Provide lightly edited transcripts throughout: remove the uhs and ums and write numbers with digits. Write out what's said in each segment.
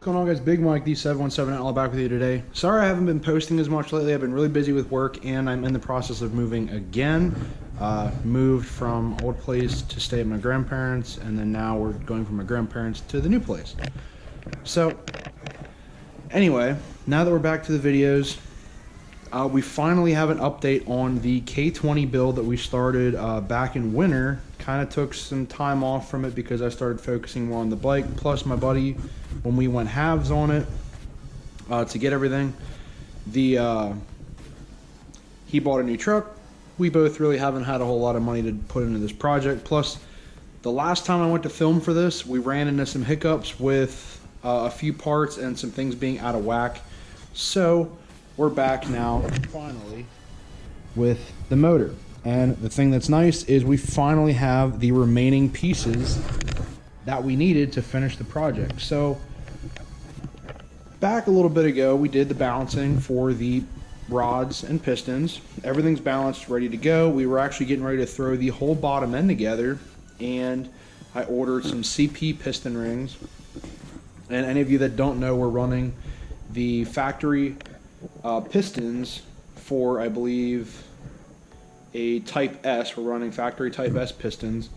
What's going on, guys? Big Mike, D717, all back with you today. Sorry I haven't been posting as much lately. I've been really busy with work, and I'm in the process of moving again. Moved from old place to stay at my grandparents, and then now we're going from my grandparents to the new place. So, anyway, now that we're back to the videos, we finally have an update on the K20 build that we started back in winter. Kind of took some time off from it because I started focusing more on the bike, plus my buddy, when we went halves on it to get everything, he bought a new truck. We both really haven't had a whole lot of money to put into this project. Plus, the last time I went to film for this, we ran into some hiccups with a few parts and some things being out of whack. So we're back now, finally, with the motor. And the thing that's nice is we finally have the remaining pieces that we needed to finish the project. So back a little bit ago, we did the balancing for the rods and pistons. Everything's balanced, ready to go. We were actually getting ready to throw the whole bottom end together, and I ordered some CP piston rings. And any of you that don't know, we're running the factory pistons for, I believe, a Type S. We're running factory Type S pistons,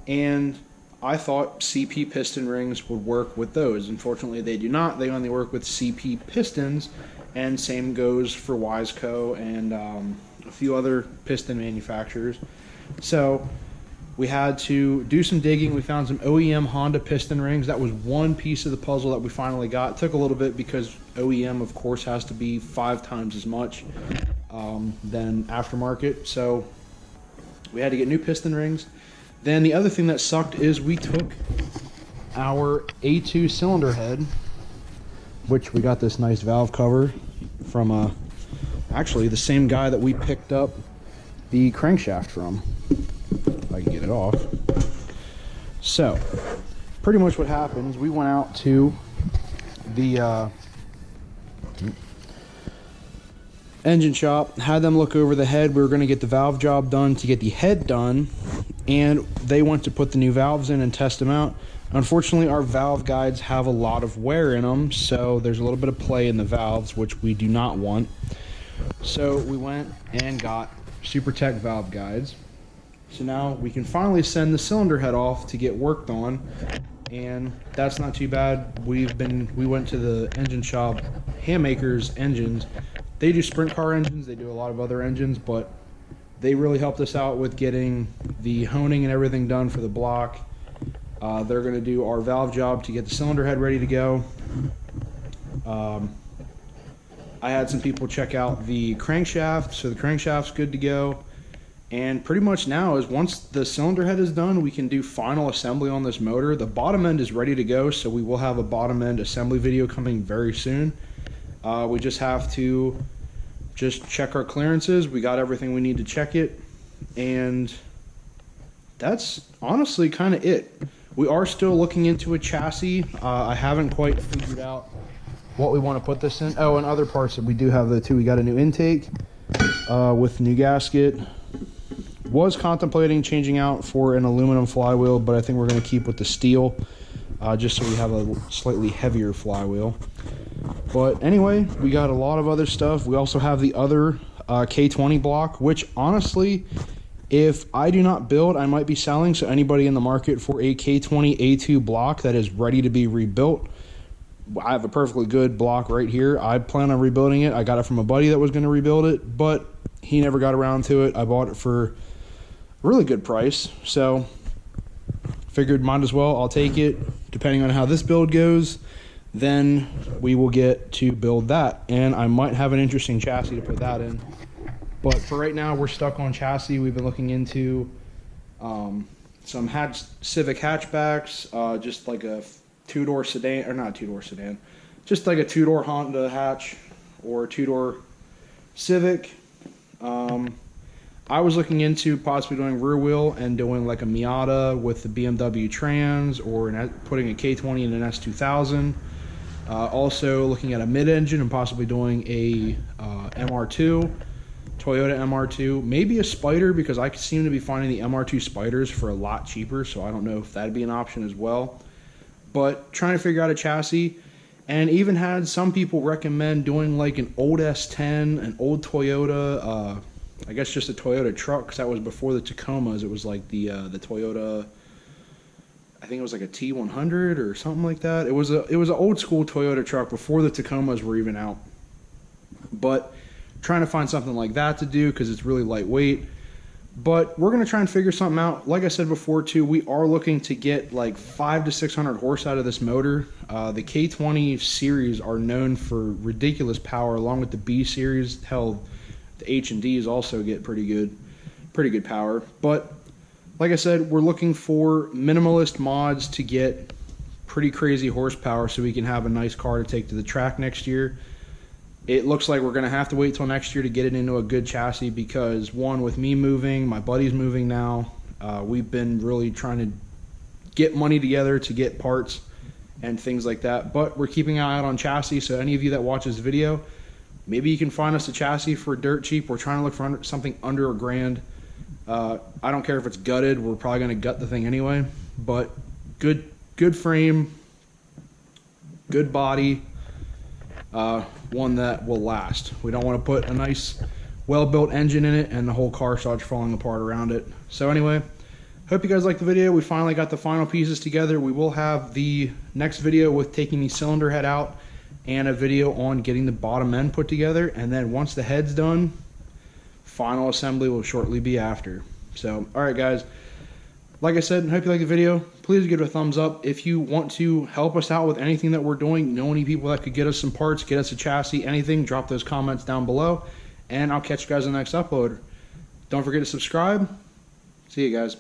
and I thought CP piston rings would work with those. Unfortunately, they do not. They only work with CP pistons, and same goes for Wiseco and a few other piston manufacturers. So we had to do some digging. We found some OEM Honda piston rings. That was one piece of the puzzle that we finally got. It took a little bit because OEM, of course, has to be 5 times as much than aftermarket. So we had to get new piston rings. Then the other thing that sucked is we took our A2 cylinder head, which we got this nice valve cover from actually the same guy that we picked up the crankshaft from. If I can get it off. So pretty much what happened is we went out to the engine shop, had them look over the head. We were going to get the valve job done to get the head done, and they went to put the new valves in and test them out. Unfortunately, our valve guides have a lot of wear in them, so there's a little bit of play in the valves, which we do not want. So we went and got SuperTech valve guides. So now we can finally send the cylinder head off to get worked on, and that's not too bad. We went to the engine shop, Handmakers Engines. They do sprint car engines, they do a lot of other engines, but they really helped us out with getting the honing and everything done for the block. They're going to do our valve job to get the cylinder head ready to go. I had some people check out the crankshaft, so the crankshaft's good to go. And pretty much now is once the cylinder head is done, we can do final assembly on this motor. The bottom end is ready to go, so we will have a bottom end assembly video coming very soon. We just have to check our clearances. We got everything we need to check it, and that's honestly kind of it. We are still looking into a chassis. I haven't quite figured out what we want to put this in. Oh, and other parts that we do have though too. We got a new intake with new gasket. Was contemplating changing out for an aluminum flywheel, but I think we're going to keep with the steel just so we have a slightly heavier flywheel. But anyway, we got a lot of other stuff. We also have the other K20 block, which honestly, if I do not build, I might be selling. So anybody in the market for a K20 A2 block that is ready to be rebuilt, I have a perfectly good block right here. I plan on rebuilding it. I got it from a buddy that was going to rebuild it, but he never got around to it. I bought it for a really good price, so figured might as well. I'll take it. Depending on how this build goes, then we will get to build that, and I might have an interesting chassis to put that in. But for right now, we're stuck on chassis. We've been looking into some Civic hatchbacks, just like a two-door sedan, or not two-door sedan, just like a two-door Honda hatch or a two-door Civic. I was looking into possibly doing rear wheel and doing like a Miata with the BMW Trans, or putting a K20 in an S2000. Also looking at a mid-engine and possibly doing a MR2, Toyota MR2, maybe a Spider, because I seem to be finding the MR2 Spiders for a lot cheaper, so I don't know if that'd be an option as well. But trying to figure out a chassis. and even had some people recommend doing like an old S10, an old Toyota, I guess just a Toyota truck, because that was before the Tacomas. It was like the Toyota, I think it was like a T100 or something like that. It was an old school Toyota truck before the Tacomas were even out. But trying to find something like that to do because it's really lightweight. But we're going to try and figure something out. Like I said before too, we are looking to get like 500 to 600 horse out of this motor. The K20 series are known for ridiculous power, along with the B series. Hell, the H and Ds also get pretty good power. But like I said, we're looking for minimalist mods to get pretty crazy horsepower so we can have a nice car to take to the track next year. It looks like we're going to have to wait till next year to get it into a good chassis because, one, with me moving, my buddy's moving now, we've been really trying to get money together to get parts and things like that. But we're keeping an eye out on chassis, so any of you that watch this video, maybe you can find us a chassis for dirt cheap. We're trying to look for something under $1,000. I don't care if it's gutted. We're probably going to gut the thing anyway. But good frame, good body. One that will last. We don't want to put a nice well-built engine in it and the whole car starts falling apart around it. So anyway, hope you guys liked the video. We finally got the final pieces together. We will have the next video with taking the cylinder head out and a video on getting the bottom end put together, and then once the head's done, final assembly will shortly be after. So alright guys, like I said, hope you liked the video. Please give it a thumbs up. If you want to help us out with anything that we're doing, know any people that could get us some parts, get us a chassis, anything, drop those comments down below. And I'll catch you guys in the next upload. Don't forget to subscribe. See you guys.